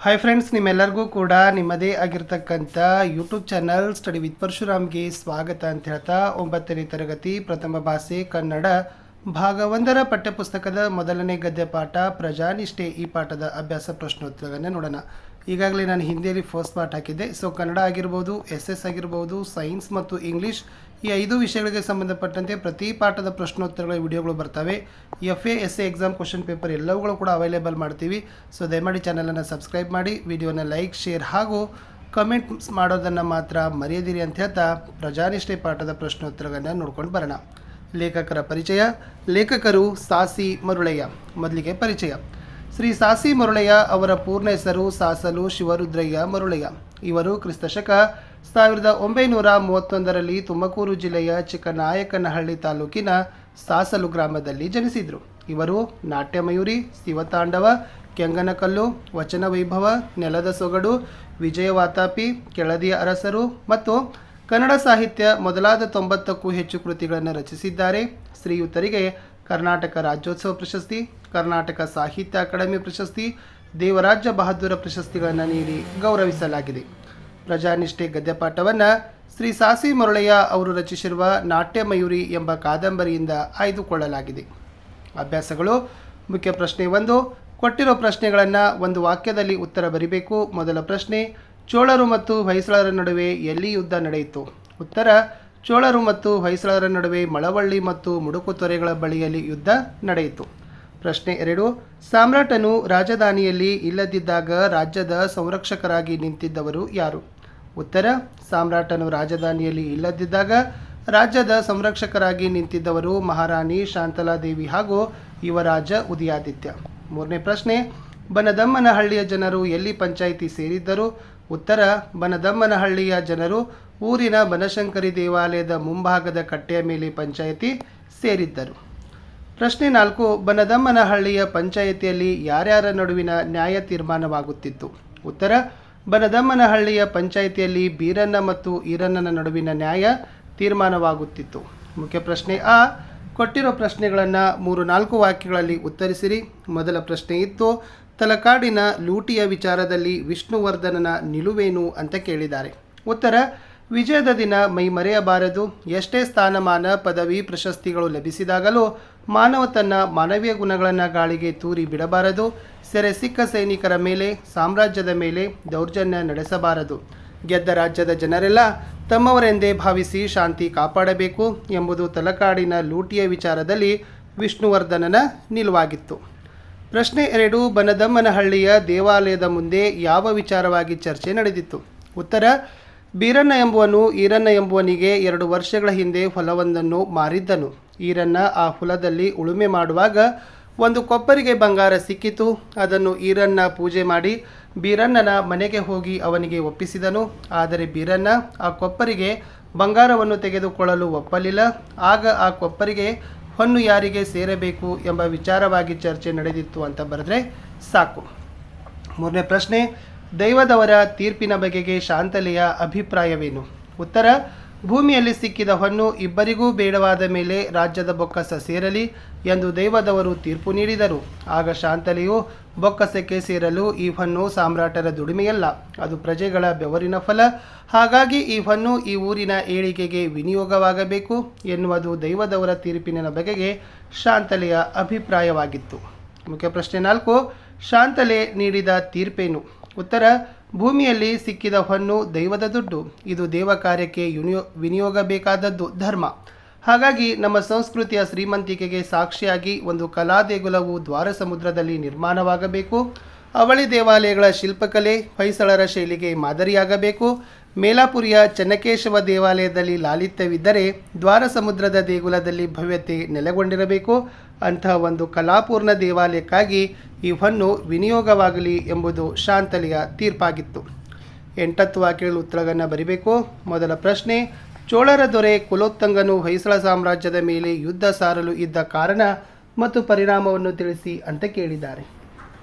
Hi friends, ನಿಮ್ಮೆಲ್ಲರಿಗೂ ಕೂಡ ನಿಮ್ಮದೇ ಆಗಿರ್ತಕ್ಕಂಥ ಯೂಟ್ಯೂಬ್ ಚಾನಲ್ ಸ್ಟಡಿ ವಿತ್ ಪರಶುರಾಮ್ಗೆ ಸ್ವಾಗತ ಅಂತ ಹೇಳ್ತಾ 9ನೇ ತರಗತಿ ಪ್ರಥಮ ಭಾಷೆ ಕನ್ನಡ ಭಾಗ 1ರ ಪಠ್ಯಪುಸ್ತಕದ ಮೊದಲನೇ ಗದ್ಯ ಪಾಠ ಪ್ರಜಾನಿಷ್ಠೆ ಈ ಪಾಠದ ಅಭ್ಯಾಸ ಪ್ರಶ್ನೋತ್ತರಗಳನ್ನು ನೋಡೋಣ. ಈಗಾಗಲೇ ನಾನು ಹಿಂದಿಯಲ್ಲಿ ಫಸ್ಟ್ ಪಾರ್ಟ್ ಹಾಕಿದ್ದೆ. ಸೊ ಕನ್ನಡ ಆಗಿರ್ಬೋದು, ಎಸ್ ಆಗಿರ್ಬೋದು, ಸೈನ್ಸ್ ಮತ್ತು ಇಂಗ್ಲೀಷ್ ಈ 5 ವಿಷಯಗಳಿಗೆ ಸಂಬಂಧಪಟ್ಟಂತೆ ಪ್ರತಿ ಪಾಠದ ಪ್ರಶ್ನೋತ್ತರಗಳ ವಿಡಿಯೋಗಳು ಬರ್ತವೆ. FA SA exam question paper ಎಲ್ಲವುಗಳು ಕೂಡ ಅವೈಲೇಬಲ್ ಮಾಡ್ತೀವಿ. ಸೊ ದಯಮಾಡಿ ಚಾನಲನ್ನು ಸಬ್ಸ್ಕ್ರೈಬ್ ಮಾಡಿ, ವಿಡಿಯೋನ ಲೈಕ್, ಶೇರ್ ಹಾಗೂ ಕಮೆಂಟ್ಸ್ ಮಾಡೋದನ್ನು ಮಾತ್ರ ಮರೆಯದಿರಿ ಅಂತ ಹೇಳ್ತಾ ಪ್ರಜಾನಿಷ್ಠೆ ಪಾಠದ ಪ್ರಶ್ನೋತ್ತರಗಳನ್ನು ನೋಡ್ಕೊಂಡು ಬರೋಣ. ಲೇಖಕರ ಪರಿಚಯ. ಲೇಖಕರು ಸಾಸಿ ಮರುಳಯ್ಯ. ಮೊದಲಿಗೆ ಪರಿಚಯ. ಶ್ರೀ ಸಾಸಿ ಮರುಳಯ್ಯ ಅವರ ಪೂರ್ಣ ಹೆಸರು ಸಾಸಲು ಶಿವರುದ್ರಯ್ಯ ಮರುಳಯ್ಯ. ಇವರು ಕ್ರಿಸ್ತಶಕ 1931ರಲ್ಲಿ ತುಮಕೂರು ಜಿಲ್ಲೆಯ ಚಿಕ್ಕನಾಯಕನಹಳ್ಳಿ ತಾಲೂಕಿನ ಸಾಸಲು ಗ್ರಾಮದಲ್ಲಿ ಜನಿಸಿದರು. ಇವರು ನಾಟ್ಯಮಯೂರಿ, ಶಿವತಾಂಡವ, ಕೆಂಗನಕಲ್ಲು, ವಚನ ವೈಭವ, ನೆಲದ ಸೊಗಡು, ವಿಜಯವಾತಾಪಿ, ಕೆಳದಿಯ ಅರಸರು ಮತ್ತು ಕನ್ನಡ ಸಾಹಿತ್ಯ ಮೊದಲಾದ 90ಕ್ಕೂ ಹೆಚ್ಚು ಕೃತಿಗಳನ್ನು ರಚಿಸಿದ್ದಾರೆ. ಶ್ರೀಯುತರಿಗೆ ಕರ್ನಾಟಕ ರಾಜ್ಯೋತ್ಸವ ಪ್ರಶಸ್ತಿ, ಕರ್ನಾಟಕ ಸಾಹಿತ್ಯ ಅಕಾಡೆಮಿ ಪ್ರಶಸ್ತಿ, ದೇವರಾಜ ಬಹದ್ದೂರ ಪ್ರಶಸ್ತಿಗಳನ್ನು ನೀಡಿ ಗೌರವಿಸಲಾಗಿದೆ. ಪ್ರಜಾನಿಷ್ಠೆ ಗದ್ಯಪಾಠವನ್ನು ಶ್ರೀ ಸಾಸಿ ಮರುಳಯ್ಯ ಅವರು ರಚಿಸಿರುವ ನಾಟ್ಯಮಯೂರಿ ಎಂಬ ಕಾದಂಬರಿಯಿಂದ ಆಯ್ದುಕೊಳ್ಳಲಾಗಿದೆ. ಅಭ್ಯಾಸಗಳು. ಮುಖ್ಯ ಪ್ರಶ್ನೆ 1. ಕೊಟ್ಟಿರೋ ಪ್ರಶ್ನೆಗಳನ್ನು ಒಂದು ವಾಕ್ಯದಲ್ಲಿ ಉತ್ತರ ಬರೀಬೇಕು. ಮೊದಲ ಪ್ರಶ್ನೆ, ಚೋಳರು ಮತ್ತು ಹೊಯ್ಸಳರ ನಡುವೆ ಎಲ್ಲಿ ಯುದ್ಧ ನಡೆಯಿತು? ಉತ್ತರ, ಚೋಳರು ಮತ್ತು ಹೊಯ್ಸಳರ ನಡುವೆ ಮಳವಳ್ಳಿ ಮತ್ತು ಮುಡುಕುತೊರೆಗಳ ಬಳಿಯಲ್ಲಿ ಯುದ್ಧ ನಡೆಯಿತು. ಪ್ರಶ್ನೆ 2. ಸಾಮ್ರಾಟನು ರಾಜಧಾನಿಯಲ್ಲಿ ಇಲ್ಲದಿದ್ದಾಗ ರಾಜ್ಯದ ಸಂರಕ್ಷಕರಾಗಿ ನಿಂತಿದ್ದವರು ಯಾರು? ಉತ್ತರ, ಸಾಮ್ರಾಟನು ರಾಜಧಾನಿಯಲ್ಲಿ ಇಲ್ಲದಿದ್ದಾಗ ರಾಜ್ಯದ ಸಂರಕ್ಷಕರಾಗಿ ನಿಂತಿದ್ದವರು ಮಹಾರಾಣಿ ಶಾಂತಲಾದೇವಿ ಹಾಗೂ ಯುವರಾಜ ಉದಯಾದಿತ್ಯ. ಮೂರನೇ ಪ್ರಶ್ನೆ, ಬನದಮ್ಮನಹಳ್ಳಿಯ ಜನರು ಎಲ್ಲಿ ಪಂಚಾಯಿತಿ ಸೇರಿದ್ದರು? ಉತ್ತರ, ಬನದಮ್ಮನಹಳ್ಳಿಯ ಜನರು ಊರಿನ ಬನಶಂಕರಿ ದೇವಾಲಯದ ಮುಂಭಾಗದ ಕಟ್ಟೆಯ ಮೇಲೆ ಪಂಚಾಯಿತಿ ಸೇರಿದ್ದರು. ಪ್ರಶ್ನೆ 4. ಬನದಮ್ಮನಹಳ್ಳಿಯ ಪಂಚಾಯಿತಿಯಲ್ಲಿ ಯಾರ್ಯಾರ ನಡುವಿನ ನ್ಯಾಯ ತೀರ್ಮಾನವಾಗುತ್ತಿತ್ತು? ಉತ್ತರ, ಬನದಮ್ಮನಹಳ್ಳಿಯ ಪಂಚಾಯಿತಿಯಲ್ಲಿ ಬೀರಣ್ಣ ಮತ್ತು ಈರಣ್ಣನ ನಡುವಿನ ನ್ಯಾಯ ತೀರ್ಮಾನವಾಗುತ್ತಿತ್ತು. ಮುಖ್ಯ ಪ್ರಶ್ನೆ ಆ. ಕೊಟ್ಟಿರೋ ಪ್ರಶ್ನೆಗಳನ್ನು 3-4 ವಾಕ್ಯಗಳಲ್ಲಿ ಉತ್ತರಿಸಿರಿ. ಮೊದಲ ಪ್ರಶ್ನೆ ಇತ್ತು, ತಲಕಾಡಿನ ಲೂಟಿಯ ವಿಚಾರದಲ್ಲಿ ವಿಷ್ಣುವರ್ಧನನ ನಿಲುವೇನು ಅಂತ ಕೇಳಿದ್ದಾರೆ. ಉತ್ತರ, ವಿಜಯದ ದಿನ ಮೈ ಮರೆಯಬಾರದು. ಎಷ್ಟೇ ಸ್ಥಾನಮಾನ, ಪದವಿ, ಪ್ರಶಸ್ತಿಗಳು ಲಭಿಸಿದಾಗಲೂ ಮಾನವ ತನ್ನ ಮಾನವೀಯ ಗುಣಗಳನ್ನು ಗಾಳಿಗೆ ತೂರಿ ಬಿಡಬಾರದು. ಸೆರೆ ಸಿಕ್ಕ ಸೈನಿಕರ ಮೇಲೆ, ಸಾಮ್ರಾಜ್ಯದ ಮೇಲೆ ದೌರ್ಜನ್ಯ ನಡೆಸಬಾರದು. ಗೆದ್ದ ರಾಜ್ಯದ ಜನರೆಲ್ಲ ತಮ್ಮವರೆಂದೇ ಭಾವಿಸಿ ಶಾಂತಿ ಕಾಪಾಡಬೇಕು ಎಂಬುದು ತಲಕಾಡಿನ ಲೂಟಿಯ ವಿಚಾರದಲ್ಲಿ ವಿಷ್ಣುವರ್ಧನನ ನಿಲುವಾಗಿತ್ತು. ಪ್ರಶ್ನೆ 2. ಬನದಮ್ಮನಹಳ್ಳಿಯ ದೇವಾಲಯದ ಮುಂದೆ ಯಾವ ವಿಚಾರವಾಗಿ ಚರ್ಚೆ ನಡೆದಿತ್ತು? ಉತ್ತರ, ಬೀರಣ್ಣ ಎಂಬುವನು ಈರಣ್ಣ ಎಂಬುವನಿಗೆ 2 ವರ್ಷಗಳ ಹಿಂದೆ ಹೊಲವೊಂದನ್ನು ಮಾರಿದ್ದನು. ಈರಣ್ಣ ಆ ಹೊಲದಲ್ಲಿ ಉಳುಮೆ ಮಾಡುವಾಗ ಒಂದು ಕೊಪ್ಪರಿಗೆ ಬಂಗಾರ ಸಿಕ್ಕಿತು. ಅದನ್ನು ಈರಣ್ಣ ಪೂಜೆ ಮಾಡಿ ಬೀರಣ್ಣನ ಮನೆಗೆ ಹೋಗಿ ಅವನಿಗೆ ಒಪ್ಪಿಸಿದನು. ಆದರೆ ಬೀರಣ್ಣ ಆ ಕೊಪ್ಪರಿಗೆ ಬಂಗಾರವನ್ನು ತೆಗೆದುಕೊಳ್ಳಲು ಒಪ್ಪಲಿಲ್ಲ. ಆಗ ಆ ಕೊಪ್ಪರಿಗೆ ಹೊನ್ನು ಯಾರಿಗೆ ಸೇರಬೇಕು ಎಂಬ ವಿಚಾರವಾಗಿ ಚರ್ಚೆ ನಡೆದಿತ್ತು ಅಂತ ಬರೆದ್ರೆ ಸಾಕು. ಮೂರನೇ ಪ್ರಶ್ನೆ, ದೈವದವರ ತೀರ್ಪಿನ ಬಗೆಗೆ ಶಾಂತಲೆಯ ಅಭಿಪ್ರಾಯವೇನು? ಉತ್ತರ, ಭೂಮಿಯಲ್ಲಿ ಸಿಕ್ಕಿದ ಹೊನ್ನು ಇಬ್ಬರಿಗೂ ಬೇಡವಾದ ಮೇಲೆ ರಾಜ್ಯದ ಬೊಕ್ಕಸ ಸೇರಲಿ ಎಂದು ದೈವದವರು ತೀರ್ಪು ನೀಡಿದರು. ಆಗ ಶಾಂತಲೆಯು ಬೊಕ್ಕಸಕ್ಕೆ ಸೇರಲು ಈ ಹೊನ್ನು ಸಾಮ್ರಾಟರ ದುಡಿಮೆಯಲ್ಲ, ಅದು ಪ್ರಜೆಗಳ ಬೆವರಿನ ಫಲ. ಹಾಗಾಗಿ ಈ ಹೊನ್ನು ಈ ಊರಿನ ಏಳಿಗೆಗೆ ವಿನಿಯೋಗವಾಗಬೇಕು ಎನ್ನುವುದು ದೈವದವರ ತೀರ್ಪಿನ ಬಗೆಗೆ ಶಾಂತಲೆಯ ಅಭಿಪ್ರಾಯವಾಗಿತ್ತು. ಮುಖ್ಯ ಪ್ರಶ್ನೆ 4. ಶಾಂತಲೆ ನೀಡಿದ ತೀರ್ಪೇನು? ಉತ್ತರ, ಭೂಮಿಯಲ್ಲಿ ಸಿಕ್ಕಿದ ಹೊನ್ನು ದೈವದ ದುಡ್ಡು. ಇದು ದೇವ ಕಾರ್ಯಕ್ಕೆ ವಿನಿಯೋಗಬೇಕಾದದ್ದು ಧರ್ಮ. ಹಾಗಾಗಿ ನಮ್ಮ ಸಂಸ್ಕೃತಿಯ ಶ್ರೀಮಂತಿಕೆಗೆ ಸಾಕ್ಷಿಯಾಗಿ ಒಂದು ಕಲಾ ದೇಗುಲವು ದ್ವಾರ ಸಮುದ್ರದಲ್ಲಿ ನಿರ್ಮಾಣವಾಗಬೇಕು. ಅವಳಿ ದೇವಾಲಯಗಳ ಶಿಲ್ಪಕಲೆ ಹೊಯ್ಸಳರ ಶೈಲಿಗೆ ಮಾದರಿಯಾಗಬೇಕು. ಮೇಲಾಪುರಿಯ ಚೆನ್ನಕೇಶವ ದೇವಾಲಯದಲ್ಲಿ ಲಾಲಿತ್ಯವಿದ್ದರೆ ದ್ವಾರ ಸಮುದ್ರದ ದೇಗುಲದಲ್ಲಿ ಭವ್ಯತೆ ನೆಲೆಗೊಂಡಿರಬೇಕು. ಅಂತಹ ಒಂದು ಕಲಾಪೂರ್ಣ ದೇವಾಲಯಕ್ಕಾಗಿ ಈ ಹೊನ್ನು ವಿನಿಯೋಗವಾಗಲಿ ಎಂಬುದು ಶಾಂತಲೆಯ ತೀರ್ಪಾಗಿತ್ತು. 8 ವಾಕ್ಯಗಳ ಉತ್ತರಗಳನ್ನು ಬರೀಬೇಕು. ಮೊದಲ ಪ್ರಶ್ನೆ, ಚೋಳರ ದೊರೆ ಕುಲೋತ್ತಂಗನು ಹೊಯ್ಸಳ ಸಾಮ್ರಾಜ್ಯದ ಮೇಲೆ ಯುದ್ಧ ಸಾರಲು ಇದ್ದ ಕಾರಣ ಮತ್ತು ಪರಿಣಾಮವನ್ನು ತಿಳಿಸಿ ಅಂತ ಕೇಳಿದ್ದಾರೆ.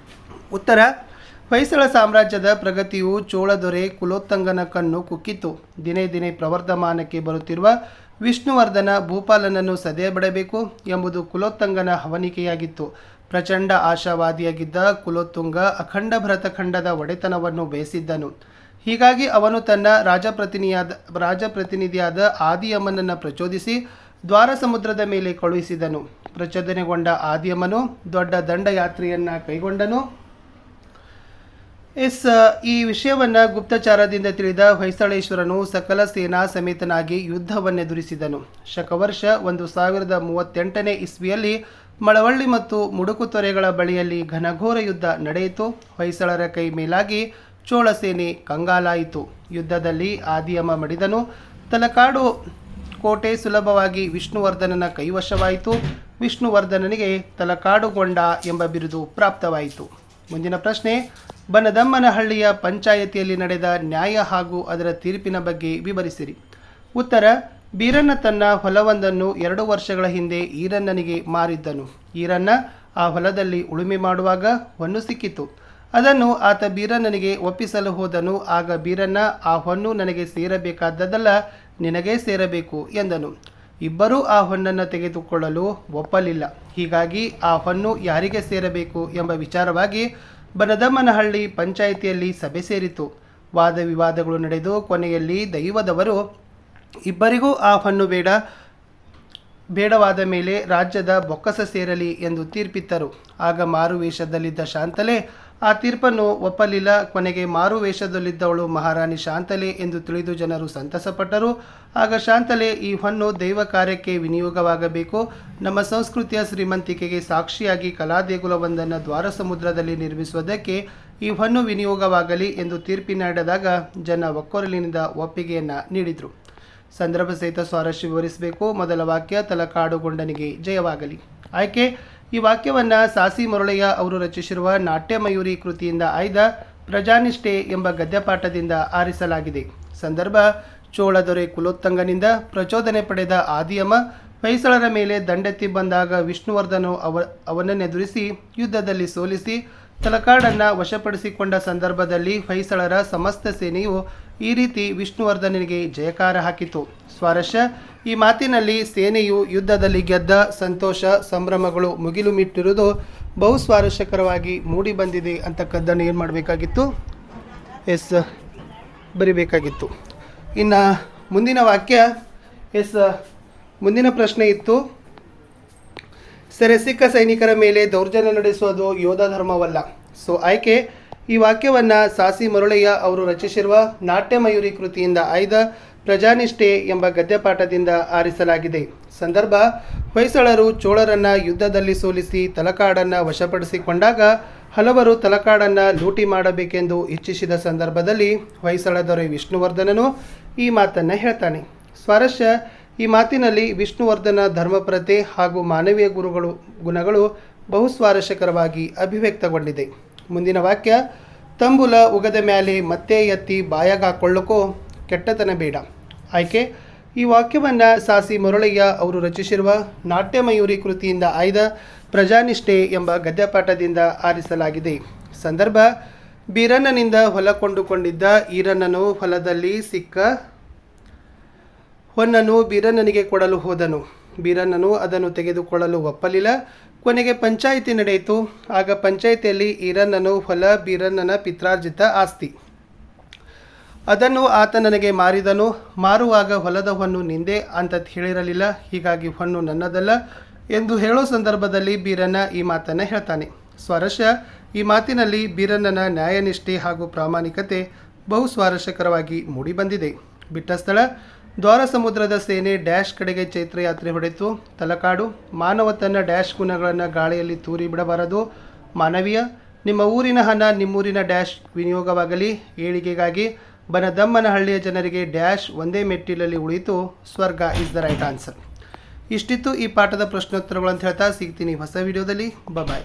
ಉತ್ತರ, ಹೊಯ್ಸಳ ಸಾಮ್ರಾಜ್ಯದ ಪ್ರಗತಿಯು ಚೋಳ ದೊರೆ ಕುಲೋತ್ತಂಗನ ಕಣ್ಣು ಕುಕ್ಕಿತು. ದಿನೇ ದಿನೇ ಪ್ರವರ್ಧಮಾನಕ್ಕೆ ಬರುತ್ತಿರುವ ವಿಷ್ಣುವರ್ಧನ ಭೂಪಾಲನನ್ನು ಸದೆಯಬಿಡಬೇಕು ಎಂಬುದು ಕುಲೋತ್ತಂಗನ ಹವಣಿಕೆಯಾಗಿತ್ತು. ಪ್ರಚಂಡ ಆಶಾವಾದಿಯಾಗಿದ್ದ ಕುಲೋತ್ತುಂಗ ಅಖಂಡ ಭರತಖಂಡದ ಒಡೆತನವನ್ನು ಬಯಸಿದ್ದನು. ಹೀಗಾಗಿ ಅವನು ತನ್ನ ರಾಜಪ್ರತಿನಿಧಿಯಾದ ಆದಿಯಮ್ಮನನ್ನು ಪ್ರಚೋದಿಸಿ ದ್ವಾರ ಸಮುದ್ರದ ಮೇಲೆ ಕಳುಹಿಸಿದನು. ಪ್ರಚೋದನೆಗೊಂಡ ಆದಿಯಮ್ಮನು ದೊಡ್ಡ ದಂಡಯಾತ್ರೆಯನ್ನು ಕೈಗೊಂಡನು. ಈ ವಿಷಯವನ್ನು ಗುಪ್ತಚಾರದಿಂದ ತಿಳಿದ ಹೊಯ್ಸಳೇಶ್ವರನು ಸಕಲ ಸೇನಾ ಸಮೇತನಾಗಿ ಯುದ್ಧವನ್ನೆದುರಿಸಿದನು. ಶಕವರ್ಷ 1038ನೇ ಇಸ್ವಿಯಲ್ಲಿ ಮಳವಳ್ಳಿ ಮತ್ತು ಮುಡುಕುತೊರೆಗಳ ಬಳಿಯಲ್ಲಿ ಘನಘೋರ ಯುದ್ಧ ನಡೆಯಿತು. ಹೊಯ್ಸಳರ ಕೈ ಮೇಲಾಗಿ ಚೋಳ ಸೇನೆ ಕಂಗಾಲಾಯಿತು. ಯುದ್ಧದಲ್ಲಿ ಆದಿಯಮ್ಮ ಮಡಿದನು. ತಲಕಾಡು ಕೋಟೆ ಸುಲಭವಾಗಿ ವಿಷ್ಣುವರ್ಧನನ ಕೈವಶವಾಯಿತು. ವಿಷ್ಣುವರ್ಧನನಿಗೆ ತಲಕಾಡುಗೊಂಡ ಎಂಬ ಬಿರುದು ಪ್ರಾಪ್ತವಾಯಿತು. ಮುಂದಿನ ಪ್ರಶ್ನೆ, ಬನದಮ್ಮನಹಳ್ಳಿಯ ಪಂಚಾಯತಿಯಲ್ಲಿ ನಡೆದ ನ್ಯಾಯ ಹಾಗೂ ಅದರ ತೀರ್ಪಿನ ಬಗ್ಗೆ ವಿವರಿಸಿರಿ. ಉತ್ತರ: ಬೀರಣ್ಣ ತನ್ನ ಹೊಲವೊಂದನ್ನು 2 ವರ್ಷಗಳ ಹಿಂದೆ ಈರಣ್ಣನಿಗೆ ಮಾರಿದ್ದನು. ಈರಣ್ಣ ಆ ಹೊಲದಲ್ಲಿ ಉಳುಮೆ ಮಾಡುವಾಗ ಹೊನ್ನು ಸಿಕ್ಕಿತು. ಅದನ್ನು ಆತ ಬೀರಣ್ಣನಿಗೆ ಒಪ್ಪಿಸಲು ಹೋದನು. ಆಗ ಬೀರಣ್ಣ, ಆ ಹೊನ್ನು ನನಗೆ ಸೇರಬೇಕಾದದ್ದಲ್ಲ, ನಿನಗೇ ಸೇರಬೇಕು ಎಂದನು. ಇಬ್ಬರೂ ಆ ಹೊನ್ನನ್ನು ತೆಗೆದುಕೊಳ್ಳಲು ಒಪ್ಪಲಿಲ್ಲ. ಹೀಗಾಗಿ ಆ ಹೊನ್ನು ಯಾರಿಗೆ ಸೇರಬೇಕು ಎಂಬ ವಿಚಾರವಾಗಿ ಬನದಮ್ಮನಹಳ್ಳಿ ಪಂಚಾಯಿತಿಯಲ್ಲಿ ಸಭೆ ಸೇರಿತು. ವಾದ ವಿವಾದಗಳು ನಡೆದು ಕೊನೆಯಲ್ಲಿ ದೈವದವರು ಇಬ್ಬರಿಗೂ ಆ ಹೊನ್ನು ಬೇಡವಾದ ಮೇಲೆ ರಾಜ್ಯದ ಬೊಕ್ಕಸ ಸೇರಲಿ ಎಂದು ತೀರ್ಪಿತ್ತರು. ಆಗ ಮಾರುವೇಷದಲ್ಲಿದ್ದ ಶಾಂತಲೆ ಆ ತೀರ್ಪನ್ನು ಒಪ್ಪಲಿಲ್ಲ. ಕೊನೆಗೆ ಮಾರುವೇಷದಲ್ಲಿದ್ದವಳು ಮಹಾರಾಣಿ ಶಾಂತಲೆ ಎಂದು ತಿಳಿದು ಜನರು ಸಂತಸಪಟ್ಟರು. ಆಗ ಶಾಂತಲೆ, ಈ ಹೊನ್ನು ದೈವ ಕಾರ್ಯಕ್ಕೆ ವಿನಿಯೋಗವಾಗಬೇಕು. ನಮ್ಮ ಸಂಸ್ಕೃತಿಯ ಶ್ರೀಮಂತಿಕೆಗೆ ಸಾಕ್ಷಿಯಾಗಿ ಕಲಾದೇಗುಲವೊಂದನ್ನು ದ್ವಾರ ಸಮುದ್ರದಲ್ಲಿ ನಿರ್ಮಿಸುವುದಕ್ಕೆ ಈ ಹೊನ್ನು ವಿನಿಯೋಗವಾಗಲಿ ಎಂದು ತೀರ್ಪಿನಡೆದಾಗ ಜನ ಒಕ್ಕೊರಲಿನಿಂದ ಒಪ್ಪಿಗೆಯನ್ನು ನೀಡಿದರು. ಸಂದರ್ಭ ಸಹಿತ ಸ್ವಾರಸ್ಯ ವಿವರಿಸಬೇಕು. ಮೊದಲ ವಾಕ್ಯ, ತಲಕಾಡುಗೊಂಡನಿಗೆ ಜಯವಾಗಲಿ. ಆಯ್ಕೆ: ಈ ವಾಕ್ಯವನ್ನು ಸಾಸಿ ಮರುಳಯ್ಯ ಅವರು ರಚಿಸಿರುವ ನಾಟ್ಯಮಯೂರಿ ಕೃತಿಯಿಂದ ಆಯ್ದ ಪ್ರಜಾನಿಷ್ಠೆ ಎಂಬ ಗದ್ಯಪಾಠದಿಂದ ಆರಿಸಲಾಗಿದೆ. ಸಂದರ್ಭ: ಚೋಳದೊರೆ ಕುಲೋತ್ತಂಗನಿಂದ ಪ್ರಚೋದನೆ ಪಡೆದ ಆದಿಯಮ್ಮ ಹೊಯ್ಸಳರ ಮೇಲೆ ದಂಡೆತ್ತಿ ಬಂದಾಗ ವಿಷ್ಣುವರ್ಧನು ಅವನನ್ನೆದುರಿಸಿ ಯುದ್ಧದಲ್ಲಿ ಸೋಲಿಸಿ ತಲಕಾಡನ್ನು ವಶಪಡಿಸಿಕೊಂಡ ಸಂದರ್ಭದಲ್ಲಿ ಹೊಯ್ಸಳರ ಸಮಸ್ತ ಸೇನೆಯು ಈ ರೀತಿ ವಿಷ್ಣುವರ್ಧನನಿಗೆ ಜಯಕಾರ ಹಾಕಿತು. ಸ್ವಾರಸ್ಯ: ಈ ಮಾತಿನಲ್ಲಿ ಸೇನೆಯು ಯುದ್ಧದಲ್ಲಿ ಗೆದ್ದ ಸಂತೋಷ ಸಂಭ್ರಮಗಳು ಮುಗಿಲು ಮಿಟ್ಟಿರುವುದು ಬಹು ಸ್ವಾರಸ್ಯಕರವಾಗಿ ಮೂಡಿ ಬಂದಿದೆ ಅಂತಕ್ಕದ್ದನ್ನು ಏನು ಮಾಡಬೇಕಾಗಿತ್ತು, ಬರಿಬೇಕಾಗಿತ್ತು. ಇನ್ನು ಮುಂದಿನ ವಾಕ್ಯ, ಮುಂದಿನ ಪ್ರಶ್ನೆ ಇತ್ತು, ಸೆರೆಸಿಕ್ಕ ಸೈನಿಕರ ಮೇಲೆ ದೌರ್ಜನ್ಯ ನಡೆಸುವುದು ಯೋಧ ಧರ್ಮವಲ್ಲ. ಸೊ ಆಯ್ಕೆ: ಈ ವಾಕ್ಯವನ್ನು ಸಾಸಿ ಮರುಳಯ್ಯ ಅವರು ರಚಿಸಿರುವ ನಾಟ್ಯಮಯೂರಿ ಕೃತಿಯಿಂದ ಆಯ್ದ ಪ್ರಜಾನಿಷ್ಠೆ ಎಂಬ ಗದ್ಯಪಾಠದಿಂದ ಆರಿಸಲಾಗಿದೆ. ಸಂದರ್ಭ: ಹೊಯ್ಸಳರು ಚೋಳರನ್ನು ಯುದ್ಧದಲ್ಲಿ ಸೋಲಿಸಿ ತಲಕಾಡನ್ನು ವಶಪಡಿಸಿಕೊಂಡಾಗ ಹಲವರು ತಲಕಾಡನ್ನು ಲೂಟಿ ಮಾಡಬೇಕೆಂದು ಇಚ್ಛಿಸಿದ ಸಂದರ್ಭದಲ್ಲಿ ಹೊಯ್ಸಳ ದೊರೆ ವಿಷ್ಣುವರ್ಧನನು ಈ ಮಾತನ್ನು ಹೇಳ್ತಾನೆ. ಸ್ವಾರಸ್ಯ: ಈ ಮಾತಿನಲ್ಲಿ ವಿಷ್ಣುವರ್ಧನ ಧರ್ಮಪ್ರತೆ ಹಾಗೂ ಮಾನವೀಯ ಗುಣಗಳು ಬಹು ಸ್ವಾರಸ್ಯಕರವಾಗಿ ಅಭಿವ್ಯಕ್ತಗೊಂಡಿದೆ. ಮುಂದಿನ ವಾಕ್ಯ, ತಂಬುಲ ಉಗದ ಮ್ಯಾಲೆ ಮತ್ತೆ ಎತ್ತಿ ಬಾಯಾಗಾಕೊಳ್ಳೋಕೋ ಕೆಟ್ಟತನ ಬೇಡ. ಆಯ್ಕೆ: ಈ ವಾಕ್ಯವನ್ನು ಸಾಸಿ ಮರುಳಯ್ಯ ಅವರು ರಚಿಸಿರುವ ನಾಟ್ಯಮಯೂರಿ ಕೃತಿಯಿಂದ ಆಯ್ದ ಪ್ರಜಾನಿಷ್ಠೆ ಎಂಬ ಗದ್ಯಪಾಠದಿಂದ ಆರಿಸಲಾಗಿದೆ. ಸಂದರ್ಭ: ಬೀರಣ್ಣನಿಂದ ಹೊಲ ಕೊಂಡುಕೊಂಡಿದ್ದ ಈರಣ್ಣನು ಹೊಲದಲ್ಲಿ ಸಿಕ್ಕ ಹೊನ್ನನ್ನು ಬೀರಣ್ಣನಿಗೆ ಕೊಡಲು ಹೋದನು. ಬೀರಣ್ಣನು ಅದನ್ನು ತೆಗೆದುಕೊಳ್ಳಲು ಒಪ್ಪಲಿಲ್ಲ. ಕೊನೆಗೆ ಪಂಚಾಯಿತಿ ನಡೆಯಿತು. ಆಗ ಪಂಚಾಯಿತಿಯಲ್ಲಿ ಈರಣ್ಣನು ಹೊಲ ಬೀರಣ್ಣನ ಪಿತ್ರಾರ್ಜಿತ ಆಸ್ತಿ. ಅದನ್ನು ಆತ ನನಗೆ ಮಾರಿದನು. ಮಾರುವಾಗ ಹೊಲದ ಹೊನ್ನು ನಿಂದೆ ಅಂತ ಹೇಳಿರಲಿಲ್ಲ, ಹೀಗಾಗಿ ಹೊನ್ನು ನನ್ನದಲ್ಲ ಎಂದು ಹೇಳೋ ಸಂದರ್ಭದಲ್ಲಿ ಬೀರಣ್ಣ ಈ ಮಾತನ್ನು ಹೇಳ್ತಾನೆ. ಸ್ವಾರಸ್ಯ: ಈ ಮಾತಿನಲ್ಲಿ ಬೀರಣ್ಣನ ನ್ಯಾಯನಿಷ್ಠೆ ಹಾಗೂ ಪ್ರಾಮಾಣಿಕತೆ ಬಹು ಸ್ವಾರಸ್ಯಕರವಾಗಿ ಮೂಡಿಬಂದಿದೆ. ಬಿಟ್ಟ ಸ್ಥಳ: ದ್ವಾರ ಸಮುದ್ರದ ಸೇನೆ ಡ್ಯಾಶ್ ಕಡೆಗೆ ಚೈತ್ರಯಾತ್ರೆ ಹೊಡೆತು. ತಲಕಾಡು: ಮಾನವ ತನ್ನ ಡ್ಯಾಶ್ ಗುಣಗಳನ್ನು ಗಾಳಿಯಲ್ಲಿ ತೂರಿ ಬಿಡಬಾರದು. ಮಾನವೀಯ: ನಿಮ್ಮ ಊರಿನ ಹಣ ನಿಮ್ಮೂರಿನ ಡ್ಯಾಶ್ ವಿನಿಯೋಗವಾಗಲಿ. ಏಳಿಗೆಗಾಗಿ ಬನದಮ್ಮನಹಳ್ಳಿಯ ಜನರಿಗೆ ಡ್ಯಾಶ್ ಒಂದೇ ಮೆಟ್ಟಿಲಲ್ಲಿ ಉಳಿಯಿತು. ಸ್ವರ್ಗ ಇಸ್ ದ ರೈಟ್ ಆನ್ಸರ್. ಇಷ್ಟಿತ್ತು ಈ ಪಾಠದ ಪ್ರಶ್ನೋತ್ತರಗಳು ಅಂತ ಹೇಳ್ತಾ ಸಿಗ್ತೀನಿ ಹೊಸ ವಿಡಿಯೋದಲ್ಲಿ. ಬಾಯ್.